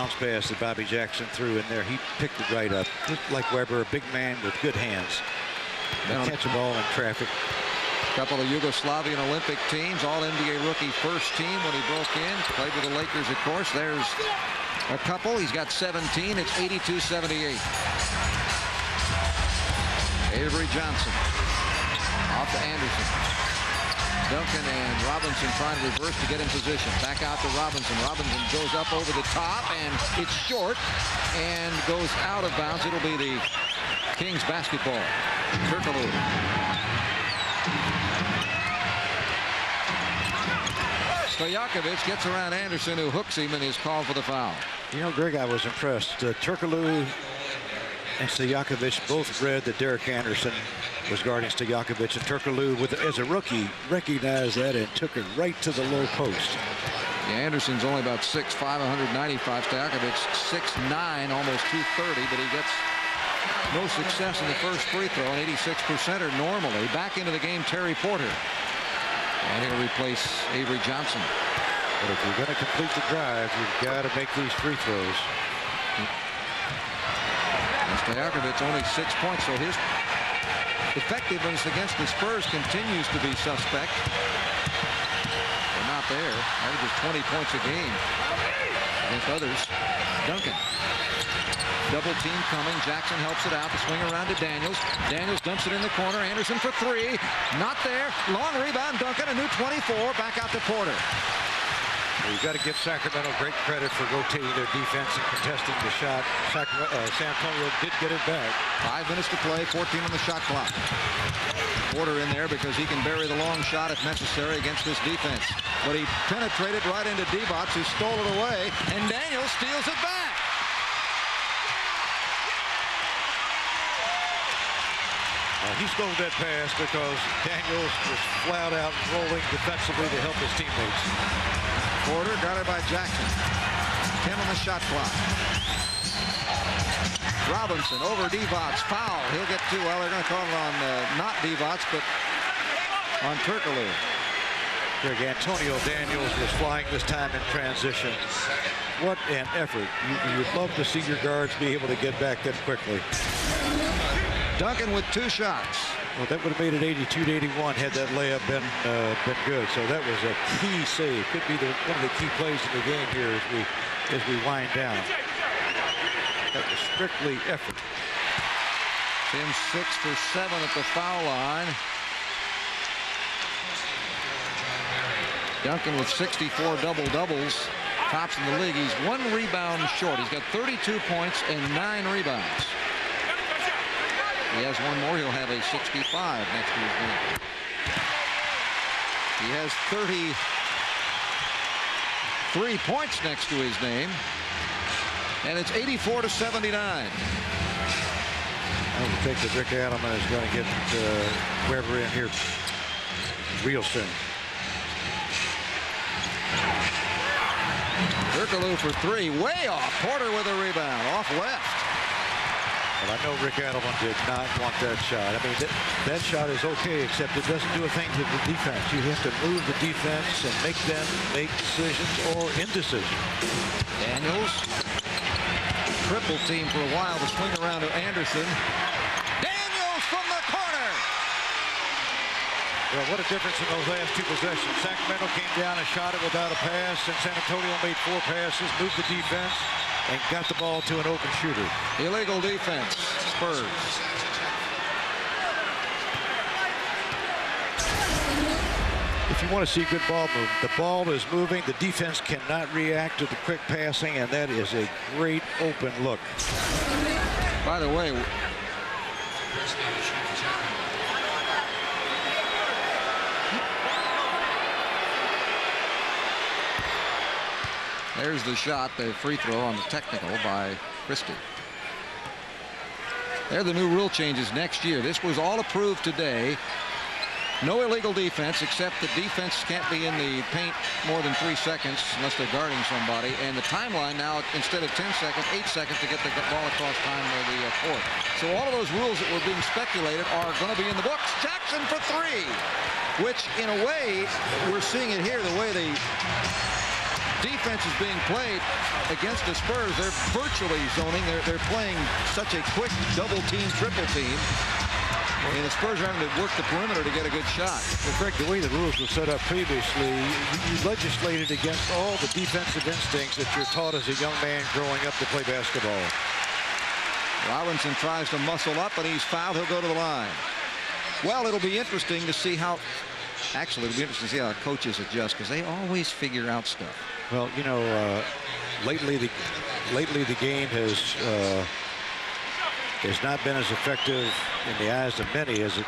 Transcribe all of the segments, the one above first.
bounce pass that Bobby Jackson threw in there. He picked it right up. Looked like Weber, a big man with good hands. Catch a ball in traffic. A couple of Yugoslavian Olympic teams, all NBA rookie first team when he broke in. Played with the Lakers, of course. There's a couple. He's got 17. It's 82-78. Avery Johnson off to Anderson. Duncan and Robinson trying to reverse to get in position. Back out to Robinson. Robinson goes up over the top, and it's short and goes out of bounds. It'll be the Kings basketball. Turkoglu. Stojakovic gets around Anderson, who hooks him, and is called for the foul. You know, Greg, I was impressed. Turkoglu and Stojakovic both read that Derek Anderson was guarding Stojakovic, and Turkoglu, as a rookie, recognized that and took it right to the low post. Yeah, Anderson's only about 6'5", 195. Stojakovic 6'9", almost 230, but he gets no success in the first free throw, an 86%er normally. Back into the game, Terry Porter. And he'll replace Avery Johnson. But if you're going to complete the drive, you've got to make these free throws. And Stojakovic only 6 points, so his effectiveness against the Spurs continues to be suspect. They're not there. Averages 20 points a game against others. Duncan. Double team coming. Jackson helps it out. The swing around to Daniels. Daniels dumps it in the corner. Anderson for three. Not there. Long rebound. Duncan, a new 24. Back out to Porter. Well, you've got to give Sacramento great credit for rotating their defense and contesting the shot. San Antonio did get it back. 5 minutes to play. 14 on the shot clock. Porter in there because he can bury the long shot if necessary against this defense. But he penetrated right into Divac, who stole it away, and Daniels steals it back. He stole that pass because Daniels was flat out rolling defensively to help his teammates. Porter got it by Jackson. 10 on the shot clock. Robinson over Divac. Foul. He'll get two. Well, they're going to call it on not Divac, but on Turkoglu. Greg, Antonio Daniels was flying this time in transition. What an effort. You would love to see your guards be able to get back that quickly. Duncan with 2 shots. Well, that would have made it 82-81 had that layup been good. So that was a key save. Could be one of the key plays in the game here as we wind down. That was strictly effort. Tim 6 for 7 at the foul line. Duncan with 64 double-doubles. Tops in the league. He's 1 rebound short. He's got 32 points and 9 rebounds. He has one more. He'll have a 65 next to his name. He has 33 points next to his name. And it's 84-79. I would think that Rick Adelman is going to get Weber in here real soon. Turkoglu for 3. Way off. Porter with a rebound. Off left. Well, I know Rick Adelman did not want that shot. I mean, that shot is okay, except it doesn't do a thing to the defense. You have to move the defense and make them make decisions or indecisions. Daniels. Triple team for a while. The swing around to Anderson. Daniels from the corner. Well, what a difference in those last 2 possessions. Sacramento came down and shot it without a pass, and San Antonio made 4 passes, moved the defense, and got the ball to an open shooter. Illegal defense, Spurs. If you want to see good ball movement, the ball is moving, the defense cannot react to the quick passing, and that is a great open look. By the way, there's the shot, the free throw on the technical by Christie. They're the new rule changes next year. This was all approved today. No illegal defense, except the defense can't be in the paint more than 3 seconds unless they're guarding somebody. And the timeline now, instead of 10 seconds, 8 seconds to get the ball across time of the court. So all of those rules that were being speculated are going to be in the books. Jackson for 3, which in a way, we're seeing it here, the way the defense is being played against the Spurs. They're virtually zoning. They're playing such a quick double team, triple team. And the Spurs are having to work the perimeter to get a good shot. Well, Greg, the way the rules were set up previously, you legislated against all the defensive instincts that you're taught as a young man growing up to play basketball. Robinson tries to muscle up, and he's fouled. He'll go to the line. Well, it'll be interesting to see how... Actually, it'll be interesting to see how coaches adjust, because they always figure out stuff. Well, you know, lately the game has not been as effective in the eyes of many as it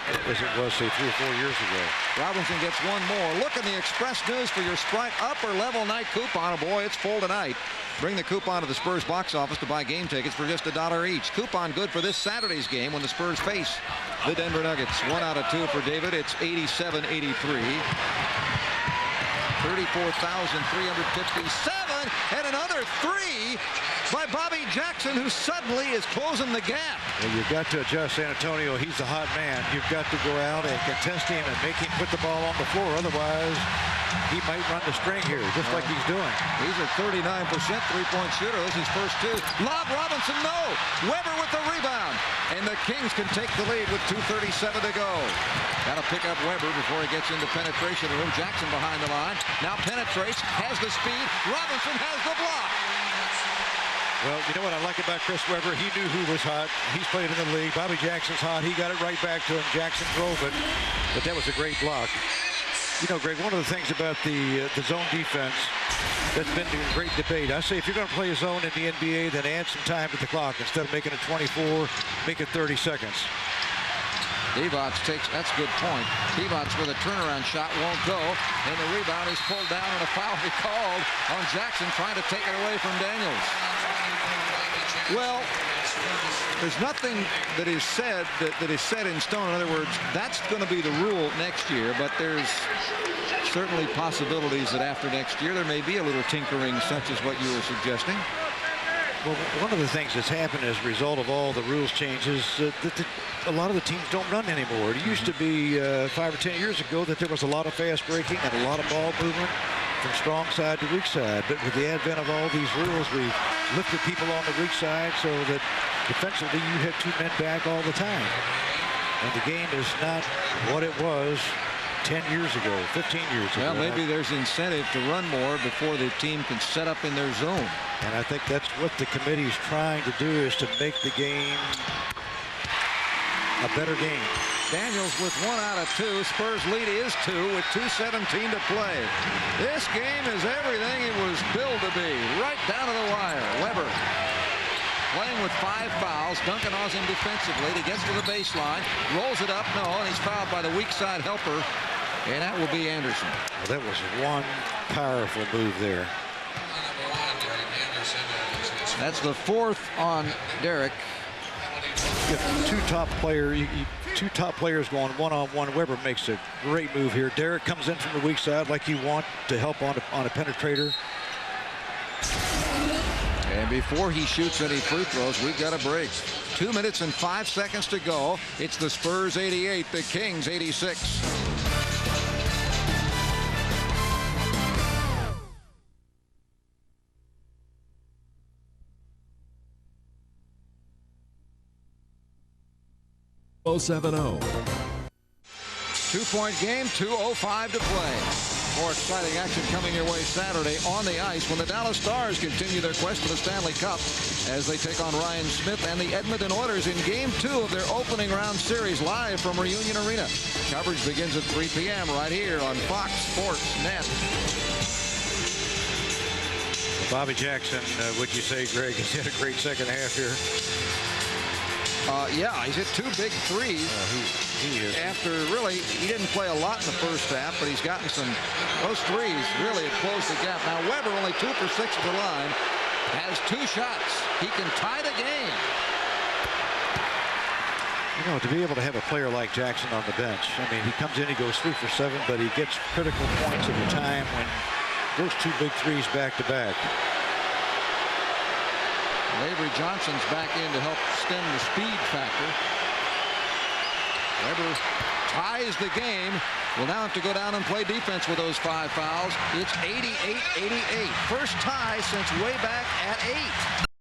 was, say, 3 or 4 years ago. Robinson gets one more. Look in the Express News for your Sprite upper level night coupon. Oh boy, it's full tonight. Bring the coupon to the Spurs box office to buy game tickets for just $1 each. Coupon good for this Saturday's game when the Spurs face the Denver Nuggets. 1 out of 2 for David. It's 87-83. 34,357, and another 3 by Bobby Jackson, who suddenly is closing the gap. Well, you've got to adjust San Antonio. He's the hot man. You've got to go out and contest him and make him put the ball on the floor. Otherwise, he might run the string here, just like he's doing. He's a 39% three-point shooter. This is his first 2. Lob Robinson, no. Weber with the rebound. And the Kings can take the lead with 2:37 to go. Got to pick up Weber before he gets into penetration room. Jackson behind the line. Now penetrates, has the speed. Robinson has the block. Well, you know what I like about Chris Webber? He knew who was hot. He's played in the league. Bobby Jackson's hot. He got it right back to him. Jackson drove it, but that was a great block. You know, Greg, one of the things about the zone defense that's been in great debate, I say if you're going to play a zone in the NBA, then add some time to the clock. Instead of making it 24, make it 30 seconds. Divac takes, that's a good point. Divac with a turnaround shot won't go, and the rebound is pulled down, and a foul be called on Jackson trying to take it away from Daniels. Well, there's nothing that is said that is set in stone. In other words, that's going to be the rule next year, but there's certainly possibilities that after next year there may be a little tinkering such as what you were suggesting. Well, one of the things that's happened as a result of all the rules changes, a lot of the teams don't run anymore. It used to be 5 or 10 years ago that there was a lot of fast breaking and a lot of ball movement from strong side to weak side. But with the advent of all these rules, we've lifted people on the weak side so that defensively you have 2 men back all the time. And the game is not what it was 10 years ago, 15 years ago. Well, maybe there's incentive to run more before the team can set up in their zone. And I think that's what the committee is trying to do, is to make the game a better game. Daniels with 1 out of 2. Spurs lead is 2 with 2:17 to play. This game is everything it was billed to be, right down to the wire. Weber playing with 5 fouls. Duncan awes him defensively. He gets to the baseline, rolls it up, no, and he's fouled by the weak side helper, and that will be Anderson. Well, that was one powerful move there. That's the 4th on Derek. If two top players going one-on-one, Weber makes a great move here. Derek comes in from the weak side like you want to help on a penetrator. And before he shoots any free throws, we've got a break. 2 minutes and 5 seconds to go. It's the Spurs 88, the Kings 86. .070. 2-point game, 2:05 to play. More exciting action coming your way Saturday on the ice when the Dallas Stars continue their quest for the Stanley Cup as they take on Ryan Smith and the Edmonton Oilers in Game 2 of their opening round series live from Reunion Arena. Coverage begins at 3 p.m. right here on Fox Sports Net. Bobby Jackson, would you say, Greg, he's had a great second half here? Yeah, he's hit 2 big threes. He is. After really, he didn't play a lot in the first half, but he's gotten those threes really have closed the gap. Now Weber, only 2 for 6 at the line, has 2 shots. He can tie the game. You know, to be able to have a player like Jackson on the bench, I mean, he comes in, he goes 3 for 7, but he gets critical points at a time when those 2 big threes back to back. Avery Johnson's back in to help stem the speed factor. Weber ties the game. Will now have to go down and play defense with those 5 fouls. It's 88-88. First tie since way back at 8.